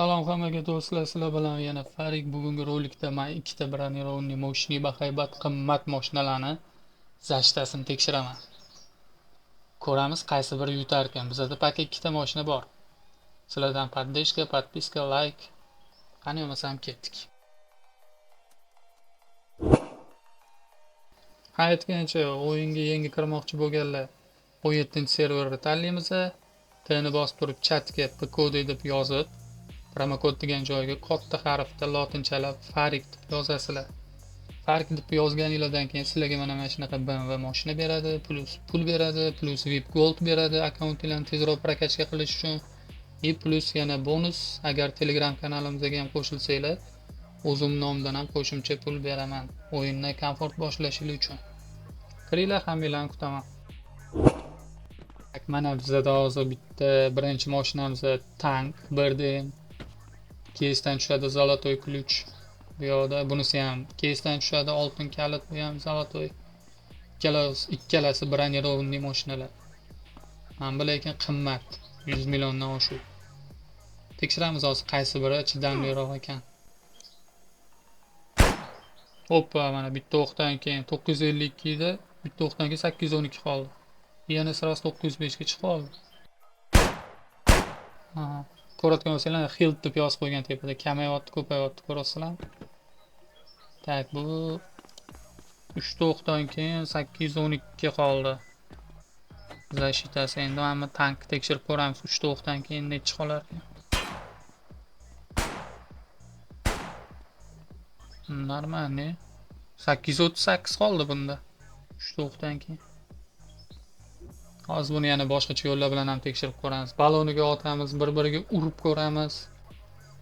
Salom hammaga do'stlar, sizlar bilan yana Farik. Bugungi rolikda men ikkita bronированный moshina bahaybat qimmat mashinalarni zashtasini tekshiraman. Ko'ramiz qaysi biri yutar ekan. Bizda pak ikkita mashina bor. Sizlardan поддержка, подписка, like. Qani bo'lmasam ketdik. Aytgancha o'yinga yangi kirmoqchi bo'lganlar 17-serverni tanlaymiz. Tni bosib turib chatga pkod deb yozib, promokod degan joyga katta harfda lotinchalab Farik deb yozasizlar. Farik deb yozganingizdan keyin sizlarga mana shunaqa BMW mashina beradi, plus pul beradi, plus VIP Gold beradi akkauntinglarni tezroq prokachka qilish uchun. Plus yana bonus, agar Telegram kanalimizga ham qo'shilsanglar, o'zim nomidan ham qo'shimcha pul beraman. O'yinni komfort boshlashingiz uchun. Kiringlar, hammanglarni kutaman. Mana bizda hozir bitta birinchi mashinamiz tank birdim. Keysdan tushadi zolotoy ключ. Bu yoqda bunisi ham keysdan tushadi oltin kalit, bu ham zolotoy. Ikkalasi bronированный mashinalar. Mana lekin qimmat, 100 milliondan oshiq. Tekshiramiz hozir qaysi biri chidamliroq ekan. Hoppa, mana bitta o'qdan keyin 952 ida, bitta o'qdan keyin 812 qoldi. Yana sirasi 905 ga chiqib qoldi. Ko'rayotgan bo'lsanglar, hilt deb yozib qo'ygan tepada kamayapti, ko'payapti, ko'rasizlar. Tak, bu 3 ta o'qdan keyin 812 ga qoldi. Zashitasi endi hamma tank tekshirib ko'ramiz, 3 ta o'qdan keyin necha qolar ekan. Normalni 838 qoldi bunda. 3 ta o'qdan keyin. Hozir buni yana boshqacha yo'llar bilan ham tekshirib ko'ramiz. Baloniga otamiz, bir-biriga urib ko'ramiz.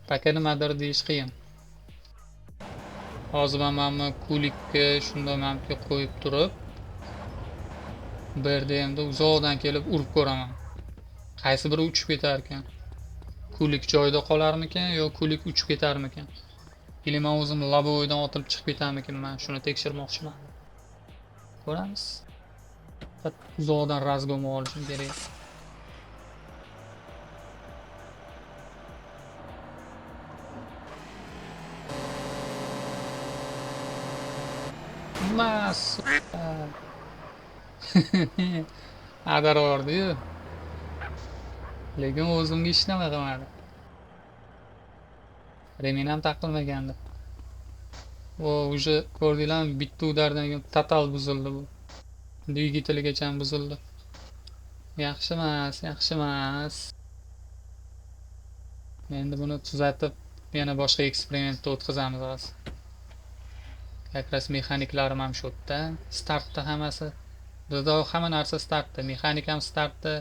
Paka nimadir deyish qiyin. Hozir men kulikka shunday mamga qo'yib turib, berdimda uzoqdan kelib urib ko'raman. Qaysi biri uchib ketar ekan? Kulik joyida qolarmikan yo kulik uchib ketarmikan? Yoki men o'zim labovoydan otilib chiqib ketarmikan? Men shuni tekshirmoqchiman. Ko'ramiz. Uzoqdan razgom olishim kerak. Mas. Adar ordi-yu. Lekin o'zimga hech nima qilmadi. Remin ham taqilmagandi. Уже ko'rdinglarmi, bitta udardan keyin total buzildi bu. Dvigateligacha buzildi. Yaxshi emas, yaxshi emas. Endi buni tuzatib, yana boshqa eksperimentni o'tkazamiz hozir. Yakras mexaniklarim ham shu yerda, startda hammasi. Bizda hamma narsa startda, mexanik ham startda,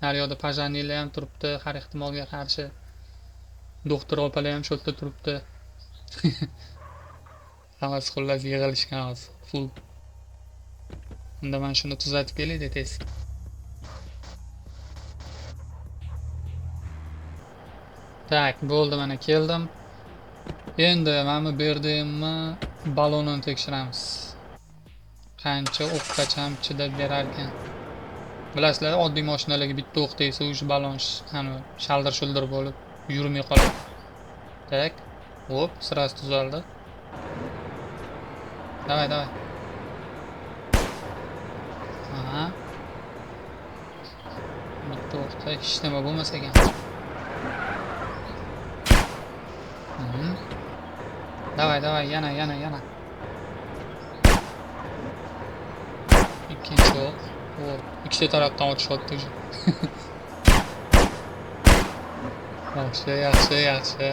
naryoqda pajanilar ham turibdi, har ehtimolga qarshi. Doktor opalar ham shu yerda turibdi. Hammasi xullas yig'ilishgan hozir, full. Unda men shuni tuzatib kelay tez. Tak, bo'ldi, mana keldim. Endi mana berdimmi, balonni tekshiramiz. Qancha o'qgacha ham chidab berar ekan. Bilasizlar, oddiy mashinalarga bitta o'q tegsa, o'sha balon shaldir-shuldir bo'lib yurmay qoladi. Tak, hop, sirasi tuzaldi. Davay, davay. Bitta o'qda hech nima bo'lmas ekan. Davay, davay, yana. Ikkinchi o'q. Ikkita tarafdan otishyapti. Yaxshi.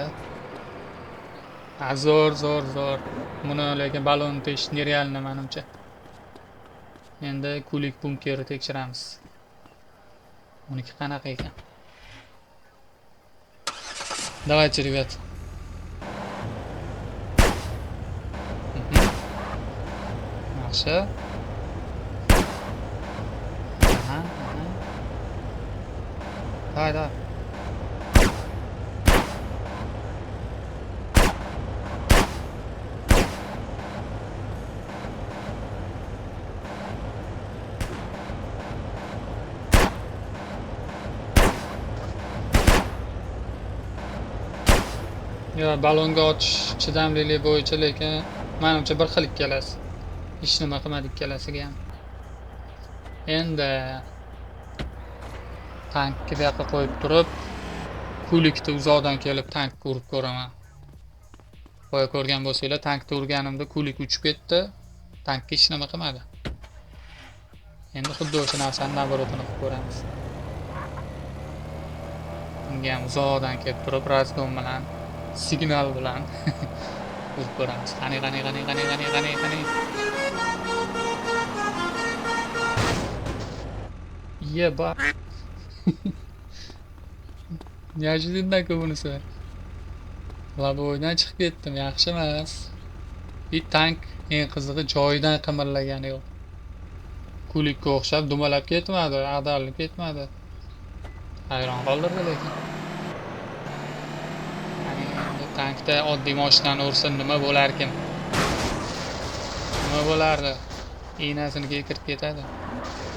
Zo'r. Buni lekin balonni tekish nerealni menimcha. Endi kulik bunkerni tekshiramiz. Uniki qanaqa ekan? Давайте, ребят. Yaxshi. Давай. Yo, balonga otish chidamliligi bo'yicha, lekin menimcha bir xil ikkalasi. Hech nima qilmadi ikkalasiga ham. Endi tankni bu yoqqa qo'yib turib, kulikni uzoqdan kelib tankka urib ko'raman. Boya ko'rgan bo'lsanglar, tankni urganimda kulik uchib ketdi, tankka hech nima qilmadi. Endi xuddi o'sha narsani naborotini qilib ko'ramiz. Unga ham uzoqdan kelib turib, razgon bilan, signal bilan urib ko'ramiz. Qani. Yeba. Неожиданно bunisi. Laboydan chiqib ketdim, yaxshi emas. Tank eng qizig'i joyidan qimirlagani yo'q. Kulikka o'xshab dumalab ketmadi, ag'darilib ketmadi. Hayron qoldirdi lekin. Endi tankda oddiy mashinani ursa nima bo'larkin? Nima bo'lardi? Iynasiniga kirib ketadi.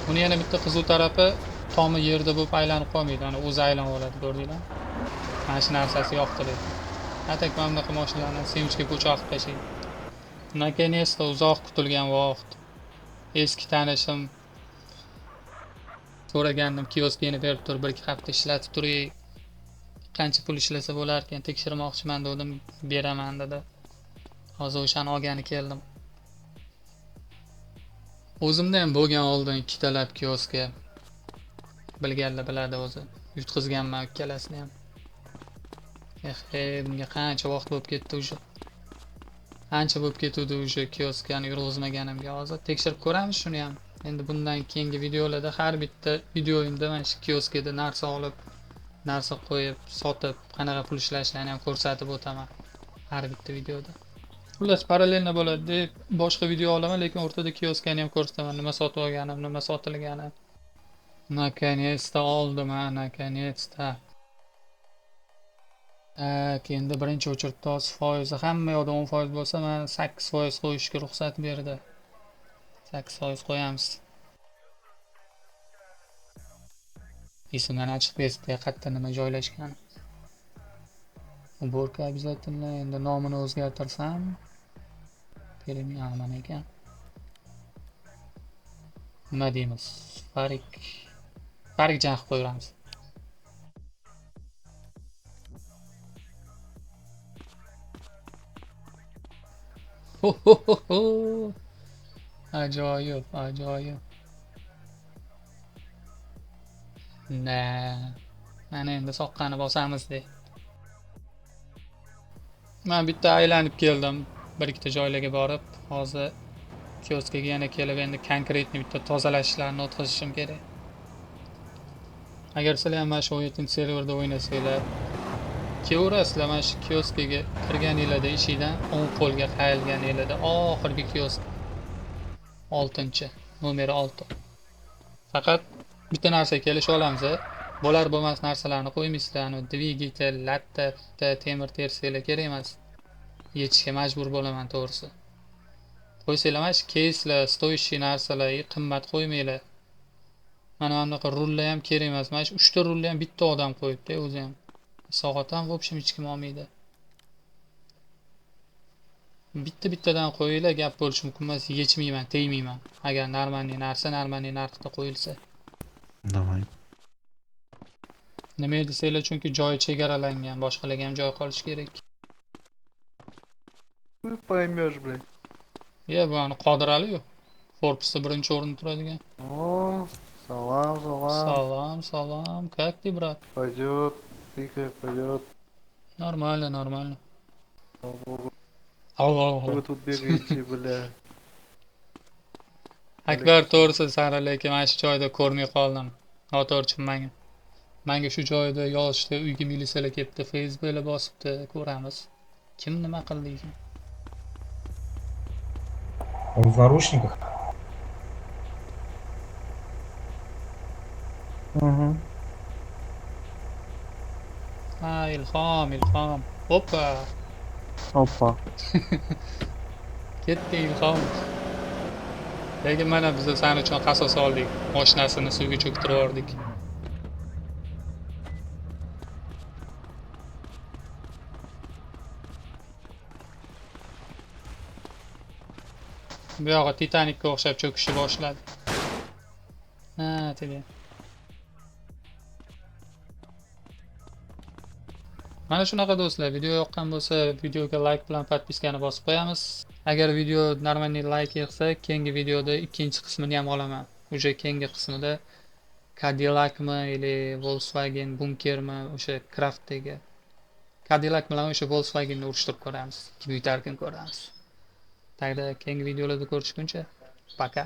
Uni yana bitta qizuv tarafi tomi yerda bo'lib aylanib qolmaydi, ana o'zi aylanib oladi, ko'rdinglar? Mana shu narsasi yoqdi lekin. Atak mana bunaqa mashinalarni semchga ko'chirib tashlaydi. Наконец-то uzoq kutilgan vaqt. Eski tanishim so'ragandim, kioskini berib tur, 1-2 hafta ishlatib turing. Qancha pul ishlasa bo'larkan, tekshirmoqchiman dedim, beraman dedi. Hozir o'shani olgani keldim. O'zimda ham bo'lgan oldin ikkitalab kioska. Bilganlar biladi o'zi. Yutqizganman ikkalasini ham. Bunga qancha vaqt bo'lib ketdi o'sha. Ancha bo'lib ketdi o'sha kioskani yurg'izmaganimga. Hozir tekshirib ko'ramiz shuni ham. Endi bundan keyingi videolarda har bitta videoyimda mana shu kioskada narsa olib, narsa qo'yib, sotib, qanaqa pul ishlashini ham ko'rsatib o'taman har bitta videoda. Xullas parallelni bo'ladi deb boshqa video olaman, lekin o'rtada kioskani ham ko'rsataman, nima sotib olganim, nima sotilgani. Наконец-то oldim, наконец-то. Endi birinchi o'chirtda foizi hamma yoqda 10% bo'lsa, men 8% qo'yishga ruxsat berdi. 8% qo'yamiz. Esimdan chiqib ketdi, qayerda nima joylashgan. Уборка обязательно. Endi nomini o'zgartirsam, mana ekan. Nima deymiz? Farik jang qilib qo'yamiz. Ajoyib. Mana endi soqqani bosamiz de. Men bitta aylanib keldim, bir ikkita joylarga borib, hozir kioskaga yana kelib, endi konkretni bitta tozalashlarni o'tkazishim kerak. Agar sizlar ham mana shu 17-serverda o'ynasanglar, kelaverasizlar mana shu kioskaga kirganinglarda ishidan 10 qo'lga qayilganinglarda oxirgi kiosk 6-chi, nomeri 6. Faqat bitta narsa kelisha olamiz. Bo'lar bo'lmas narsalarni qo'ymaysizlar, dvigatel, latta, temir tersanglar kerak emas. Yechishga majbur bo'laman to'g'risi. Qo'ysanglar mana shu keyslar, stoyishli narsalar, qimmat qo'ymanglar. Mana bunaqa rullar ham kerak emas. Mana shu 3 ta rulni ham bitta odam qo'yibdi o'zi ham. Soat ham bo'pshim hech kim olmaydi. Bittadan qo'yinglar, gap bo'lishi mumkin emas, yechmayman, tegmayman. Agar normalniy narxda qo'yilsa. Давай. Nima desanglar, chunki joy chegaralangan, boshqalarga ham joy qolishi kerak. Ты поймешь, блядь. Bu ani Qodir Ali-yu. Forbes'da birinchi o'rinda turadigan. О, салам. Salom. Как ты, брат? Пойдет, тихо, пойдет. Нормально. Вы тут бегаете, бля. Akbar to'g'risi sari, lekin mana shu joyda ko'rmay qoldim. Noto'g'ri menga shu joyda yozishdi, uyga militsiyalar kelibdi, Facebook'lar bosibdi, ko'ramiz. Kim nima qildi ekan? Он в наручниках. Угу. Ilhom. Hoppa. Ketdi Ilhom. Lekin mana biz sen uchun qasos oldik. Mashinasini suvga cho'ktirib yubordik. Bu yog'i Titanicga o'xshab cho'kishni boshladi. Ha, tega. Mana shunaqa do'stlar, video yoqqan bo'lsa, videoga like bilan podpiskani bosib qo'yamiz. Agar video normalniy like yig'sa, keyingi videoda ikkinchi qismini ham olaman. O'sha keyingi qismida Cadillacmi или Volkswagen Bunkermi, o'sha Craft'dagi Cadillac bilan o'sha Volkswagenni urishtirib ko'ramiz. Kim yutarkin ko'ramiz. Tagda keyingi videolarda ko'rishguncha, пока.